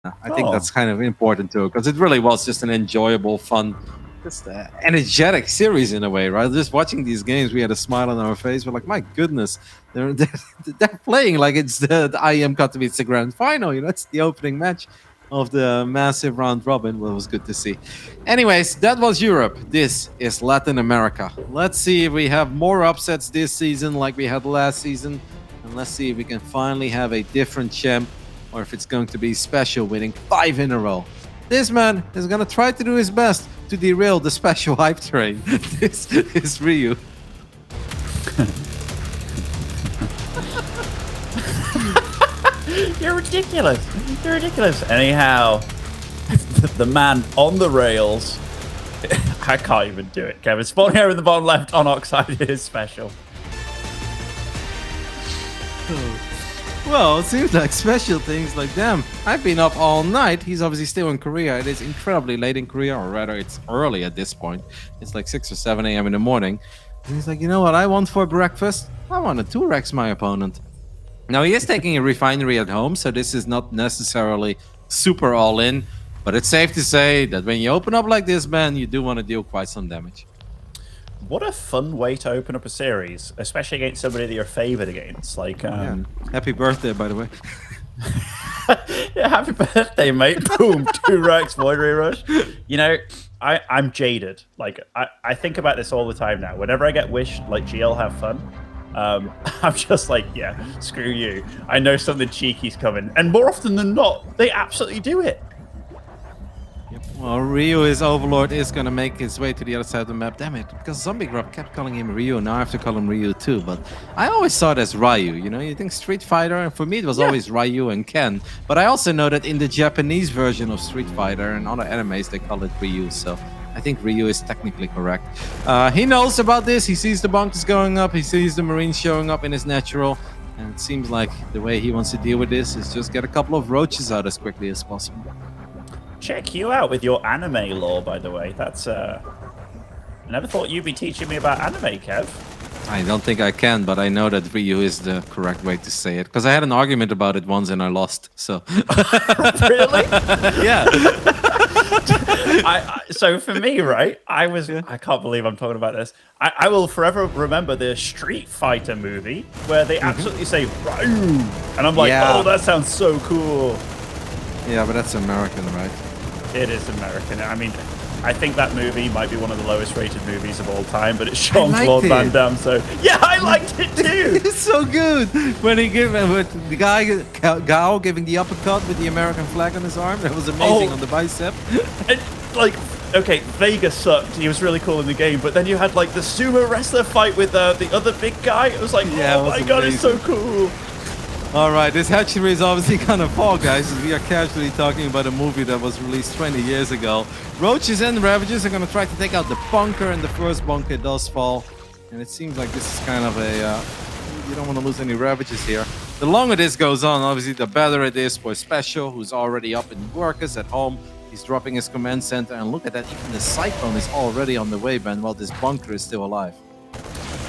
I think that's kind of important too, because it really was just an enjoyable, fun, just energetic series in a way, right? Just watching these games, we had a smile on our face. We're like, my goodness, they're playing like it's the IEM Katowice Grand Final. It's the opening match of the massive round robin. Well, it was good to see. Anyways, that was Europe. This is Latin America. Let's see if we have more upsets this season like we had last season. And let's see if we can finally have a different champ, or if it's going to be SpeCial winning 5 in a row. This man is going to try to do his best to derail the SpeCial hype train. This is Ryu. You're ridiculous. You're ridiculous. Anyhow, the man on the rails. I can't even do it, Kevin. Spawning here in the bottom left on Oxide is SpeCial. Well, it seems like SpeCial things like, damn, I've been up all night. He's obviously still in Korea. It is incredibly late in Korea, or rather, it's early at this point. It's like 6 or 7 a.m. in the morning. And he's like, you know what I want for breakfast? I want to 2-rex my opponent. Now, he is taking a refinery at home, so this is not necessarily super all-in. But it's safe to say that when you open up like this, man, you do want to deal quite some damage. What a fun way to open up a series, especially against somebody that you're favored against. Like, Happy birthday, by the way. Yeah, happy birthday, mate. Boom, 2-rex, Void Ray Rush. You know, I'm jaded. Like, I think about this all the time now. Whenever I get wished, like, GL have fun, I'm just like, yeah, screw you. I know something cheeky's coming. And more often than not, they absolutely do it. Well, Ryu, his overlord, is going to make his way to the other side of the map. Damn it, because Zombie Grub kept calling him Ryu, now I have to call him Ryu too. But I always saw it as Ryu, you think Street Fighter, and for me it was always Ryu and Ken. But I also know that in the Japanese version of Street Fighter and other animes, they call it Ryu, so I think Ryu is technically correct. He knows about this, he sees the bunkers going up, he sees the Marines showing up in his natural, and it seems like the way he wants to deal with this is just get a couple of roaches out as quickly as possible. Check you out with your anime lore, by the way. That's, I never thought you'd be teaching me about anime, Kev. I don't think I can, but I know that Ryu is the correct way to say it. Because I had an argument about it once and I lost, so... Really? Yeah. So for me, right, I can't believe I'm talking about this. I will forever remember the Street Fighter movie where they absolutely say Ryu. And I'm like, oh, that sounds so cool. Yeah, but that's American, right? It is American. I mean, I think that movie might be one of the lowest rated movies of all time, but it's Jean-Claude Van Damme, so yeah, I liked it too. It's so good when he gave the guy Gao giving the uppercut with the American flag on his arm. That was amazing on the bicep. And, like, okay, Vega sucked. He was really cool in the game, but then you had like the sumo wrestler fight with the other big guy. It was like, oh my god, it's so cool. Alright, this hatchery is obviously gonna fall, guys, as we are casually talking about a movie that was released 20 years ago. Roaches and Ravages are gonna try to take out the bunker, and the first bunker does fall. And it seems like this is kind of a... you don't want to lose any Ravages here. The longer this goes on, obviously, the better it is for SpeCial, who's already up in workers at home. He's dropping his command center, and look at that, even the Cyclone is already on the way, Ben, while this bunker is still alive.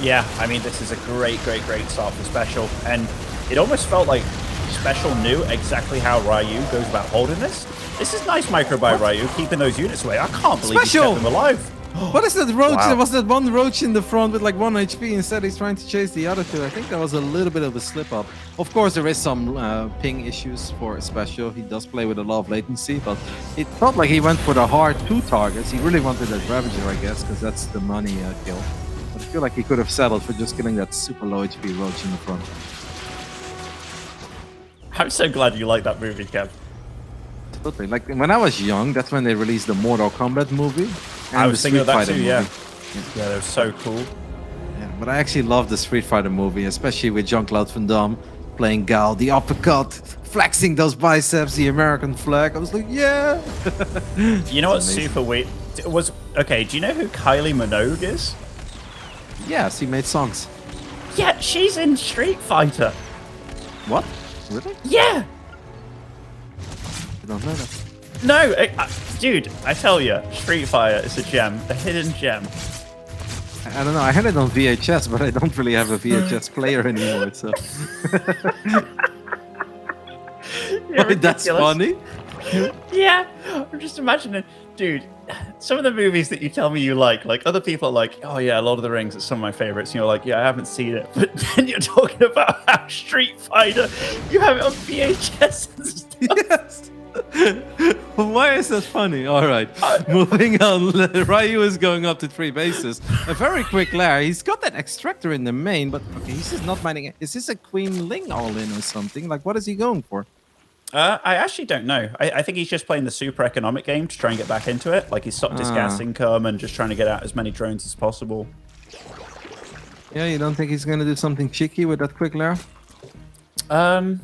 Yeah, I mean, this is a great start for SpeCial, and it almost felt like SpeCial knew exactly how Ryu goes about holding this. This is nice micro by Ryu, keeping those units away. I can't believe he kept them alive. What is that roach? Wow. There was that one roach in the front with like 1 HP. Instead, he's trying to chase the other two. I think that was a little bit of a slip-up. Of course, there is some ping issues for SpeCial. He does play with a lot of latency, but it felt like he went for the hard 2 targets. He really wanted that Ravager, I guess, because that's the money kill. But I feel like he could have settled for just killing that super low HP roach in the front. I'm so glad you like that movie, Kev. Totally. Like when I was young, that's when they released the Mortal Kombat movie. And I was thinking of that too, movie. yeah. Yeah, they were so cool. Yeah, but I actually love the Street Fighter movie, especially with Jean-Claude Van Damme playing Gao, the uppercut, flexing those biceps, the American flag. I was like, yeah. You know what's super weird? Okay, do you know who Kylie Minogue is? Yes, he made songs. Yeah, she's in Street Fighter. What? Really? Yeah. I don't know that. No, dude, I tell you, Street Fighter is a gem, a hidden gem. I don't know, I had it on VHS, but I don't really have a VHS player anymore, so... That's funny. Yeah, I'm just imagining, dude. Some of the movies that you tell me you like other people are like, oh yeah, Lord of the Rings, it's some of my favorites. And you're like, yeah, I haven't seen it. But then you're talking about how Street Fighter, you have it on VHS and stuff. Yes. Why is that funny? All right, moving on. Ryu is going up to 3 bases. A very quick lair. He's got that extractor in the main, but okay, he's just not mining it. Is this a Queen Ling all-in or something? Like, what is he going for? I actually don't know. I think he's just playing the super economic game to try and get back into it. Like, he's stopped his gas income and just trying to get out as many drones as possible. Yeah, you don't think he's going to do something cheeky with that quick lair? I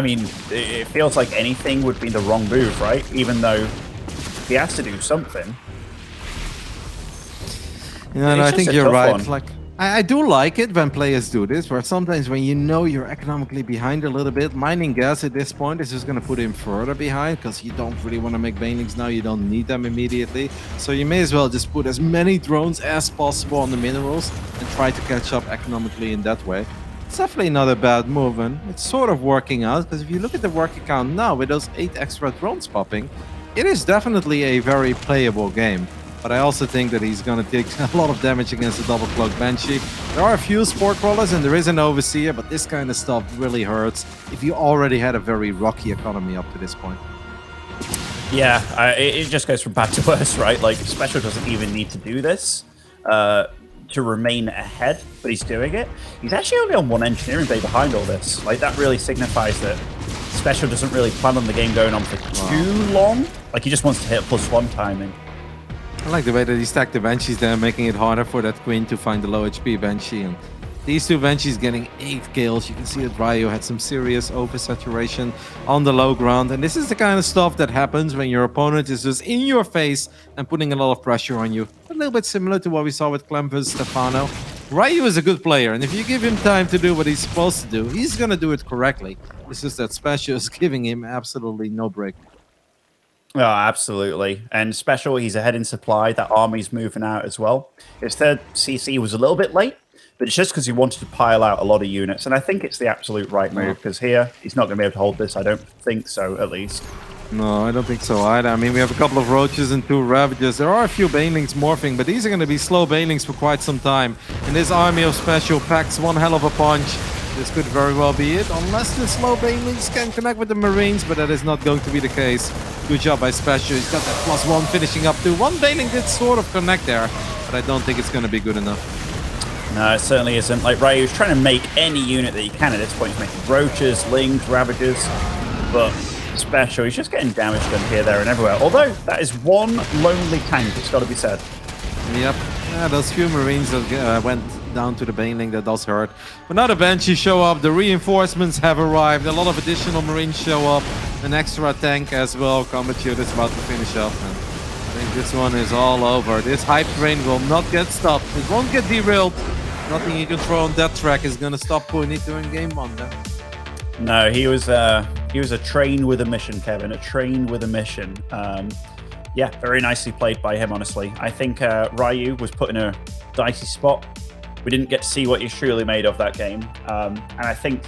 mean, it feels like anything would be the wrong move, right? Even though he has to do something. Yeah, no, I think you're right. Like, I do like it when players do this, where sometimes when you know you're economically behind a little bit, mining gas at this point is just going to put him further behind, because you don't really want to make banelings now. You don't need them immediately. So you may as well just put as many drones as possible on the minerals and try to catch up economically in that way. It's definitely not a bad move, and it's sort of working out, because if you look at the work account now with those 8 extra drones popping, it is definitely a very playable game. But I also think that he's going to take a lot of damage against the double cloak Banshee. There are a few sport crawlers and there is an overseer, but this kind of stuff really hurts if you already had a very rocky economy up to this point. Yeah, it just goes from bad to worse, right? Like, SpeCial doesn't even need to do this to remain ahead, but he's doing it. He's actually only on 1 engineering bay behind all this. Like, that really signifies that SpeCial doesn't really plan on the game going on for too long. Like, he just wants to hit +1 timing. I like the way that he stacked the Banshees there, making it harder for that Queen to find the low HP Banshee. And these 2 Banshees getting 8 kills. You can see that Ryu had some serious oversaturation on the low ground. And this is the kind of stuff that happens when your opponent is just in your face and putting a lot of pressure on you. A little bit similar to what we saw with Clem vs Stefano. Ryu is a good player, and if you give him time to do what he's supposed to do, he's going to do it correctly. It's just that SpeCial is giving him absolutely no break. Oh, absolutely. And SpeCial, he's ahead in supply. That army's moving out as well. His 3rd CC was a little bit late, but it's just because he wanted to pile out a lot of units. And I think it's the absolute right move, because here, he's not going to be able to hold this. I don't think so, at least. No, I don't think so either. I mean, we have a couple of Roaches and 2 Ravagers. There are a few Banelings morphing, but these are going to be slow Banelings for quite some time. And this army of SpeCial packs one hell of a punch. This could very well be it, unless the slow Banelings can connect with the Marines, but that is not going to be the case. Good job by SpeCial. He's got that +1 finishing up to 1 Baneling did sort of connect there, but I don't think it's going to be good enough. No, it certainly isn't. Like, Ryu's trying to make any unit that he can at this point. He's making Roaches, Lings, Ravagers, but SpeCial, he's just getting damage done here, there, and everywhere. Although, that is 1 lonely tank, it's got to be said. Yep. Yeah, those few Marines that went down to the Baneling, that does hurt. But now the Banshees show up, the reinforcements have arrived, a lot of additional Marines show up, an extra tank as well. Combat Shield is about to finish up, and I think this one is all over. This hype train will not get stopped. It won't get derailed. Nothing you can throw on that track is going to stop Punito in game 1 then. No, he was a train with a mission, Kevin. A train with a mission. Yeah, very nicely played by him, honestly. I think Ryu was put in a dicey spot. We didn't get to see what he's truly made of that game. And I think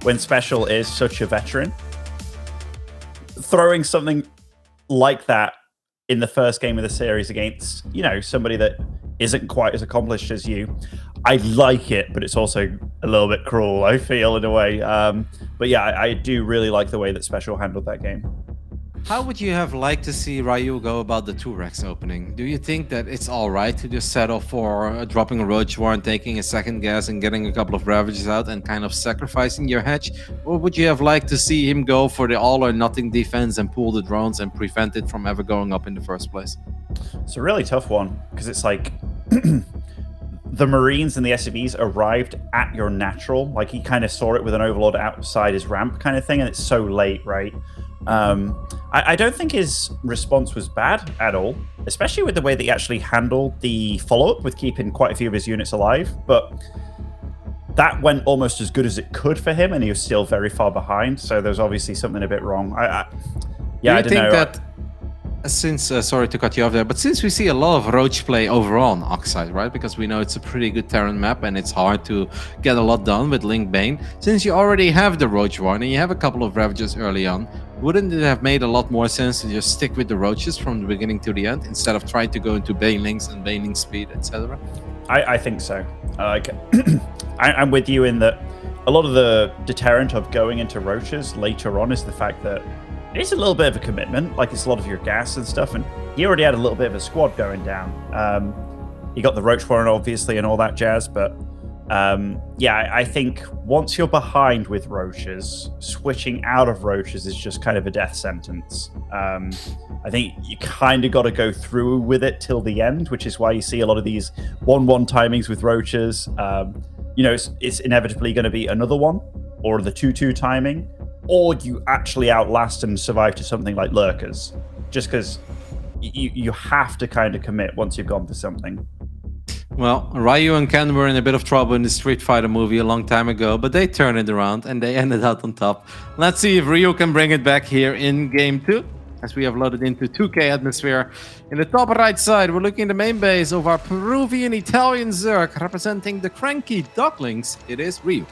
when SpeCial is such a veteran, throwing something like that in the first game of the series against, you know, somebody that isn't quite as accomplished as you, I like it, but it's also a little bit cruel, I feel, in a way. But yeah, I do really like the way that SpeCial handled that game. How would you have liked to see Ryu go about the 2 Rex opening? Do you think that it's alright to just settle for dropping a Roach Warren, taking a 2nd gas and getting a couple of Ravages out and kind of sacrificing your hedge? Or would you have liked to see him go for the all or nothing defense and pull the drones and prevent it from ever going up in the first place? It's a really tough one, because it's like the Marines and the SCVs arrived at your natural. Like, he kind of saw it with an Overlord outside his ramp kind of thing, and it's so late, right? I don't think his response was bad at all, especially with the way that he actually handled the follow-up with keeping quite a few of his units alive. But that went almost as good as it could for him, and he was still very far behind. So there's obviously something a bit wrong. I don't know. Since sorry to cut you off there, but since we see a lot of roach play overall on Oxide, right? Because we know it's a pretty good Terran map and it's hard to get a lot done with Link Bane. Since you already have the Roach one and you have a couple of Ravagers early on, wouldn't it have made a lot more sense to just stick with the Roaches from the beginning to the end instead of trying to go into Banelings and Baneling speed, etc.? I think so. Like, I'm with you in that a lot of the deterrent of going into Roaches later on is the fact that it's a little bit of a commitment. Like, it's a lot of your gas and stuff, and you already had a little bit of a squad going down. You got the Roach Warren, obviously, and all that jazz, but yeah, I think once you're behind with Roaches, switching out of Roaches is just kind of a death sentence. I think you kind of got to go through with it till the end, which is why you see a lot of these 1-1 timings with Roaches. You know, it's inevitably going to be another one, or the 2-2 timing, or you actually outlast and survive to something like Lurkers, just because you have to kind of commit once you've gone for something. Well, Ryu and Ken were in a bit of trouble in the Street Fighter movie a long time ago, but they turned it around and they ended out on top. Let's see if Ryu can bring it back here in Game 2, as we have loaded into 2K atmosphere. In the top right side, we're looking at the main base of our Peruvian-Italian Zerg, representing the cranky ducklings. It is Ryu.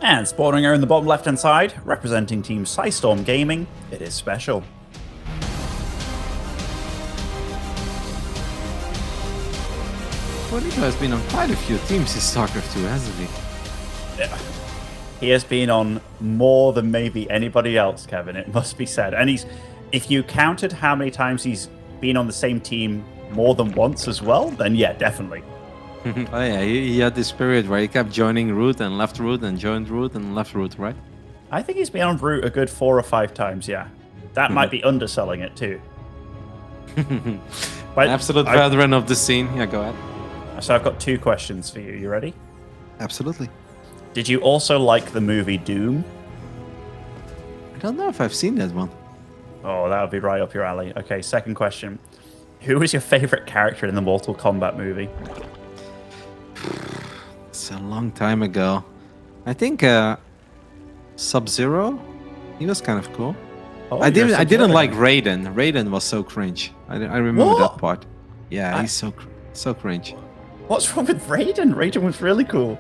And spawning her in the bottom left-hand side, representing Team Psystorm Gaming, it is SpeCial. Juanito has been on quite a few teams in StarCraft 2, hasn't he? Yeah. He has been on more than maybe anybody else, Kevin, it must be said. And if you counted how many times he's been on the same team more than once as well, then yeah, definitely. Oh yeah, he had this period where he kept joining route and left route and joined route and left route, right? I think he's been on route a good 4 or 5 times, yeah. That might be underselling it too. But Absolute veteran of the scene. Yeah, go ahead. So I've got 2 questions for you. You ready? Absolutely. Did you also like the movie Doom? I don't know if I've seen that one. Oh, that would be right up your alley. Okay, second question. Who was your favorite character in the Mortal Kombat movie? It's a long time ago. I think Sub-Zero. He was kind of cool. Oh, I didn't like Raiden. Raiden was so cringe. I remember What? that part. Yeah, he's so cringe. What's wrong with Raiden? Raiden was really cool.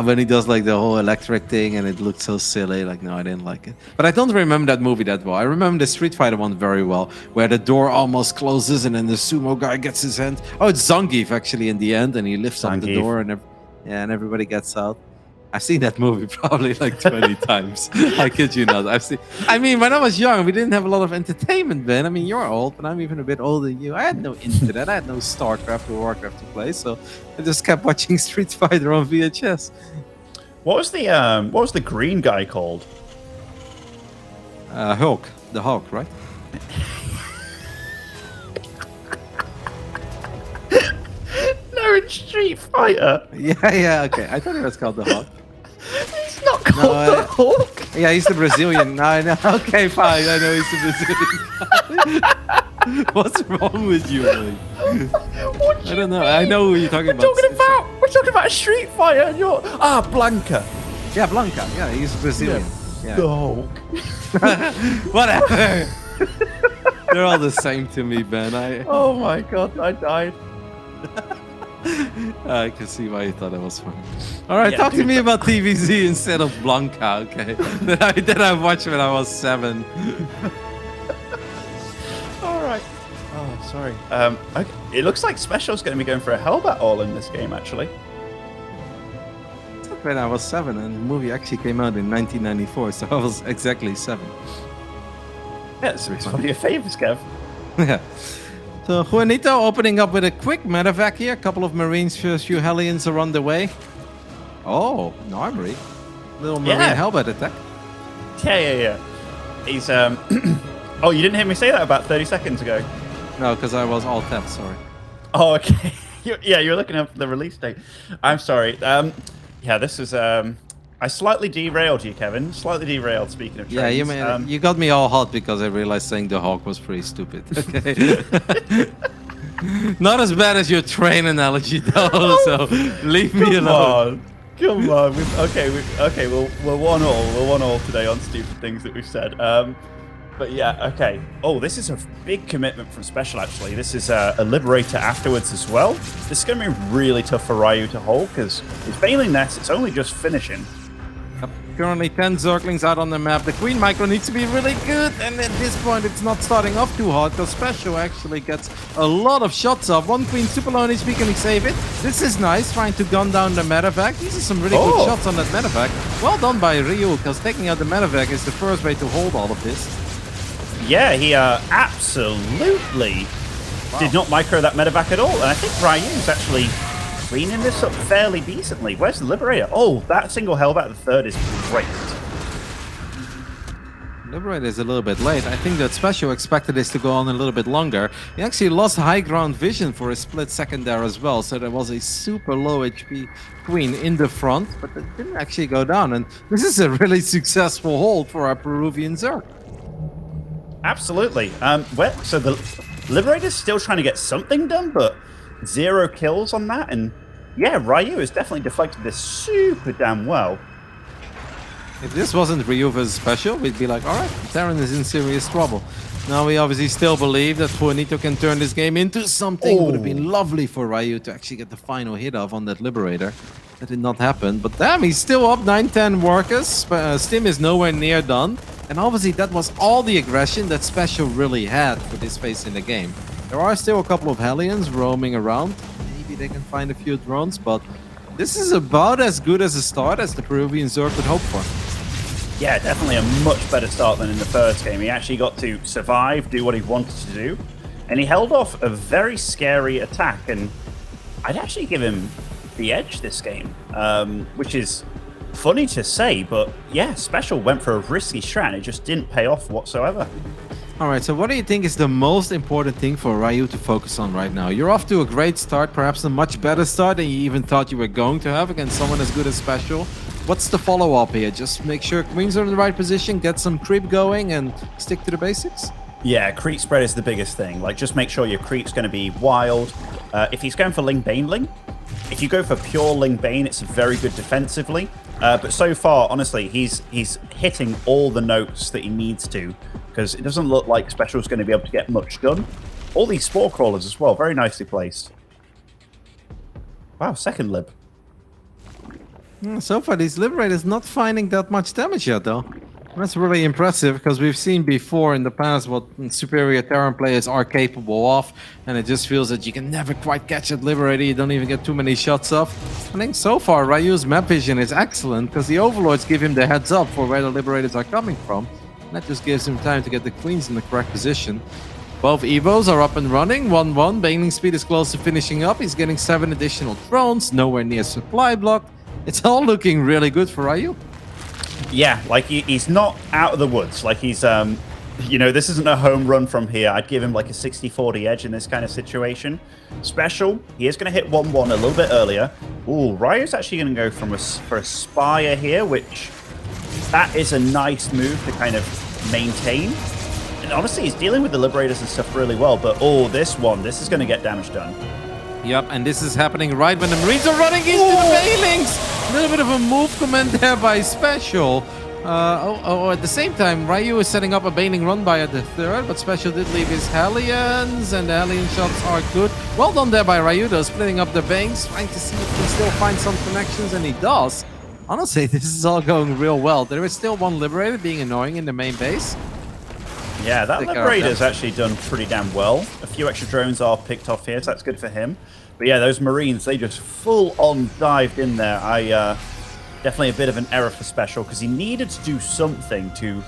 When he does like the whole electric thing and it looked so silly. Like, no, I didn't like it. But I don't remember that movie that well. I remember the Street Fighter one very well, where the door almost closes and then the sumo guy gets his hand. Oh, it's Zangief actually in the end, and he lifts up the door and and everybody gets out. I've seen that movie probably like 20 times. I kid you not. I mean, when I was young, we didn't have a lot of entertainment, Ben. I mean, you're old, but I'm even a bit older than you. I had no internet. I had no StarCraft or Warcraft to play, so I just kept watching Street Fighter on VHS. What was the green guy called? Hulk. The Hulk, right? No, it's Street Fighter. Yeah, okay. I thought it was called the Hulk. It's not called the Hulk. Yeah, he's the Brazilian. No, I know. Okay, fine. I know he's the Brazilian. What's wrong with you, man? I don't know. I know who you're talking about. We're talking about a Street Fighter, and you're Blanca. Yeah, Blanca. Yeah, he's Brazilian. Yeah. The Hulk. Whatever. They're all the same to me, Ben. Oh my god, I died. I can see why you thought that was fun. All right, Yeah, talk to me about TVZ instead of Blanca, okay? that I watched when I was 7. All right. Oh, sorry. Okay. It looks like SpeCial's going to be going for a Hellbat all in this game, actually. When I was 7, and the movie actually came out in 1994, so I was exactly 7. Yeah, it's one of your favorites, Kev. Yeah. So Juanito opening up with a quick medevac here. A couple of Marines, first few Hellions are on the way. Oh, no armory. Little Marine Hellbat attack. Yeah. He's Oh, you didn't hear me say that about 30 seconds ago. No, because I was all tapped, sorry. Oh, okay. You were looking up the release date. I'm sorry. Yeah, this is I slightly derailed you, Kevin. Slightly derailed, speaking of trains. Yeah, you got me all hot because I realized saying the Hawk was pretty stupid. Okay. Not as bad as your train analogy, though, so leave me alone. Come on. Okay, we're 1-1. We're 1-1 today on stupid things that we've said. But yeah, okay. Oh, this is a big commitment from SpeCial, actually. This is a Liberator afterwards as well. This is going to be really tough for Ryu to hold because it's failing nest. It's only just finishing. Currently 10 Zerglings out on the map. The Queen micro needs to be really good, and at this point it's not starting off too hard because SpeCial actually gets a lot of shots off. One Queen super low on HP, can he save it? This is nice, trying to gun down the medevac. These are some really good shots on that medevac. Well done by Ryu, because taking out the medevac is the first way to hold all of this. Yeah, he absolutely did not micro that medevac at all, and I think Ryu's actually cleaning this up fairly decently. Where's the Liberator? Oh, that single hellbat at the third is great. Liberator is a little bit late. I think that SpeCial expected this to go on a little bit longer. He actually lost high ground vision for a split second there as well, so there was a super low HP Queen in the front, but it didn't actually go down, and this is a really successful hold for our Peruvian Zerg. Absolutely. So the Liberator's still trying to get something done, but 0 kills on that, and yeah, Ryu has definitely deflected this super damn well. If this wasn't Ryu versus SpeCial, we'd be like, alright, Terran is in serious trouble. Now we obviously still believe that Juanito can turn this game into something. It would have been lovely for Ryu to actually get the final hit off on that Liberator. That did not happen, but damn, he's still up 9-10 workers. Stim is nowhere near done. And obviously that was all the aggression that SpeCial really had for this phase in the game. There are still a couple of Hellions roaming around. Maybe they can find a few drones, but this is about as good as a start as the Peruvian Zerg could hope for. Yeah, definitely a much better start than in the first game. He actually got to survive, do what he wanted to do, and he held off a very scary attack, and I'd actually give him the edge this game, which is funny to say, but yeah, SpeCial went for a risky strat, and it just didn't pay off whatsoever. Alright, so what do you think is the most important thing for Ryu to focus on right now? You're off to a great start, perhaps a much better start than you even thought you were going to have against someone as good as SpeCial. What's the follow-up here? Just make sure Queens are in the right position, get some creep going, and stick to the basics? Yeah, creep spread is the biggest thing. Like, just make sure your creep's going to be wild. If he's going for Ling Bane Ling, if you go for pure Ling Bane, it's very good defensively. But so far, honestly, he's hitting all the notes that he needs to, because it doesn't look like SpeCial's going to be able to get much done. All these Spore Crawlers as well, very nicely placed. Wow, second Lib. So far, these Liberators not finding that much damage yet, though. That's really impressive, because we've seen before in the past what superior Terran players are capable of, and it just feels that you can never quite catch that Liberator, you don't even get too many shots off. I think so far Ryu's map vision is excellent, because the Overlords give him the heads up for where the Liberators are coming from. And that just gives him time to get the Queens in the correct position. Both Evos are up and running, 1-1, Baneling speed is close to finishing up, he's getting 7 additional drones, nowhere near supply block. It's all looking really good for Ryu. Yeah, like he's not out of the woods. Like he's, you know, this isn't a home run from here. I'd give him like a 60-40 edge in this kind of situation. SpeCial, he is going to hit 1-1 a little bit earlier. Ooh, Ryu's actually going to go for a Spire here, which that is a nice move to kind of maintain. And honestly, he's dealing with the Liberators and stuff really well. But oh, this is going to get damage done. Yep, and this is happening right when the Marines are running into the Banelings. A little bit of a move command there by SpeCial. At the same time, Ryu is setting up a Baneling run by at the third, but SpeCial did leave his Hellions, and the Hellion shots are good. Well done there by Ryu, though, splitting up the Bangs, trying to see if he can still find some connections, and he does. Honestly, this is all going real well. There is still one Liberator being annoying in the main base. Yeah, that Liberator's actually done pretty damn well. A few extra drones are picked off here, so that's good for him. But yeah, those Marines, they just full-on dived in there. Definitely a bit of an error for SpeCial, because he needed to do something to,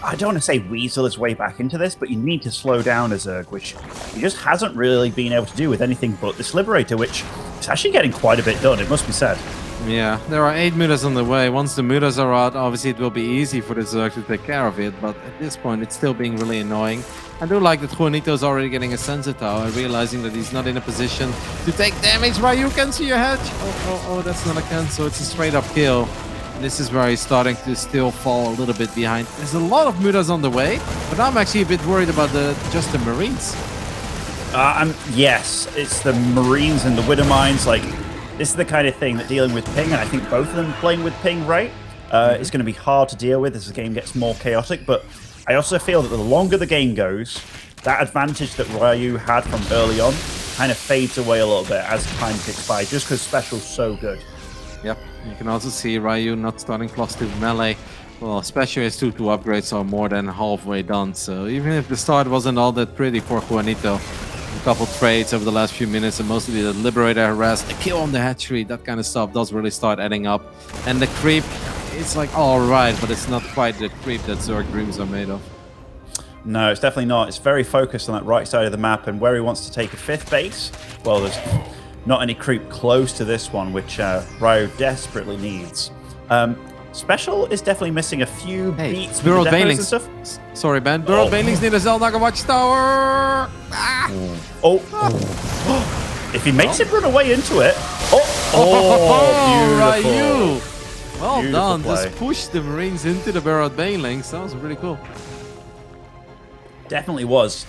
I don't want to say weasel his way back into this, but you need to slow down a Zerg, which he just hasn't really been able to do with anything but this Liberator, which is actually getting quite a bit done, it must be said. Yeah, there are 8 mutas on the way. Once the mutas are out, obviously it will be easy for the Zerg to take care of it, but at this point it's still being really annoying. I do like that Juanito's already getting a sensor tower and realizing that he's not in a position to take damage. Ryu can see your hedge. Oh, that's not a cancel, it's a straight up kill. And this is where he's starting to still fall a little bit behind. There's a lot of mutas on the way, but I'm actually a bit worried about just the Marines. Yes, it's the Marines and the Widowmines, like, this is the kind of thing that dealing with ping, and I think both of them playing with ping right, is going to be hard to deal with as the game gets more chaotic. But I also feel that the longer the game goes, that advantage that Ryu had from early on kind of fades away a little bit as time ticks by, just because Special's so good. Yep, you can also see Ryu not starting +2 melee. Well, especially his 2-2 upgrades are more than halfway done, so even if the start wasn't all that pretty for Juanito, a couple trades over the last few minutes, and mostly the Liberator harass, the kill on the hatchery, that kind of stuff does really start adding up. And the creep, it's like alright, but it's not quite the creep that Zerg Dreams are made of. No, it's definitely not. It's very focused on that right side of the map, and where he wants to take a 5th base, well, there's not any creep close to this one, which Ryu desperately needs. SpeCial is definitely missing a few beats with the depots and stuff. Sorry, Ben. Burrowed Banelings near the Zeldaga Watchtower. Ah. If he makes it run away into it. Beautiful. Ryu. Well Beautiful done. play. Just push the Marines into the Burrowed Banelings. That was really cool. Definitely was.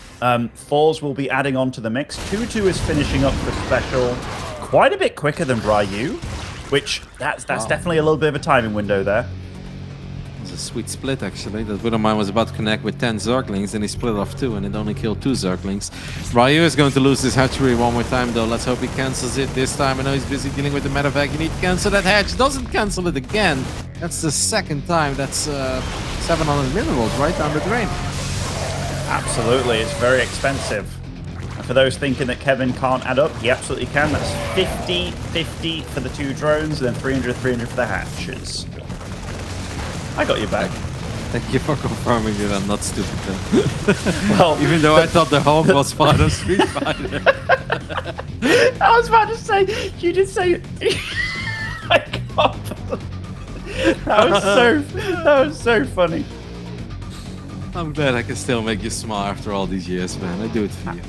Falls will be adding on to the mix. 2-2 is finishing up for SpeCial quite a bit quicker than Ryu. Which, that's definitely a little bit of a timing window there. It was a sweet split, actually. That Widow Mine was about to connect with 10 Zerglings, and he split off 2, and it only killed 2 Zerglings. Ryu is going to lose this hatchery one more time, though. Let's hope he cancels it this time. I know he's busy dealing with the medevac. You need to cancel that hatch. Doesn't cancel it again. That's the 2nd time. That's 700 minerals right down the drain. Absolutely. It's very expensive. For those thinking that Kevin can't add up, he absolutely can. That's 50-50 for the 2 drones, and then 300-300 for the hatches. I got your back. Thank you for confirming that I'm not stupid then. Well, even though I thought the home was part of Street Fighter. I was about to say, you did say I can't. That was so funny. I'm glad I can still make you smile after all these years, man. I do it for you.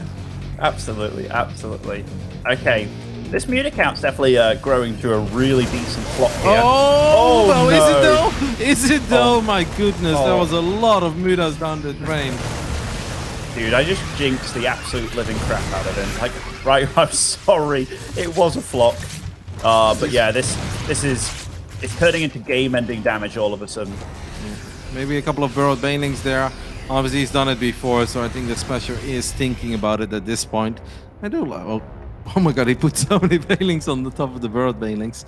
Absolutely, absolutely. Okay, this mute account's definitely growing to a really decent flop here. Oh no. No. Is it though? Is it though? Oh. My goodness, there was a lot of mutas down the drain. Dude, I just jinxed the absolute living crap out of him. Like, right, I'm sorry. It was a flop. But yeah, it's turning into game-ending damage all of a sudden. Yeah. Maybe a couple of Burrowed Banelings there. Obviously, he's done it before, so I think the SpeCial is thinking about it at this point. I do love... Oh my god, he put so many Banelings on the top of the Burrowed Banelings.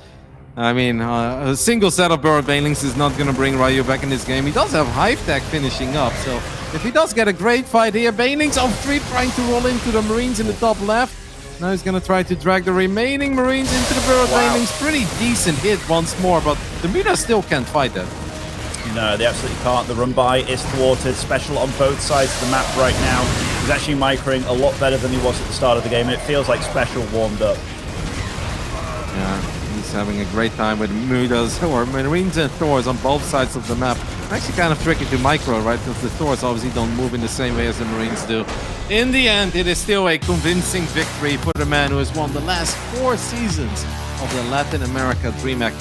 I mean, a single set of Burrowed Banelings is not going to bring Ryu back in this game. He does have Hive Tech finishing up, so if he does get a great fight here, Banelings of 3 trying to roll into the Marines in the top left. Now he's going to try to drag the remaining Marines into the Burrowed Banelings. Pretty decent hit once more, but the mutas still can't fight that. No, they absolutely can't. The run-by is thwarted. SpeCial on both sides of the map right now. He's actually microing a lot better than he was at the start of the game, and it feels like SpeCial warmed up. Yeah, he's having a great time with mutas or Marines and Thors on both sides of the map. Actually kind of tricky to micro, right? Because the Thors obviously don't move in the same way as the Marines do. In the end, it is still a convincing victory for the man who has won the last 4 seasons of the Latin America DreamHack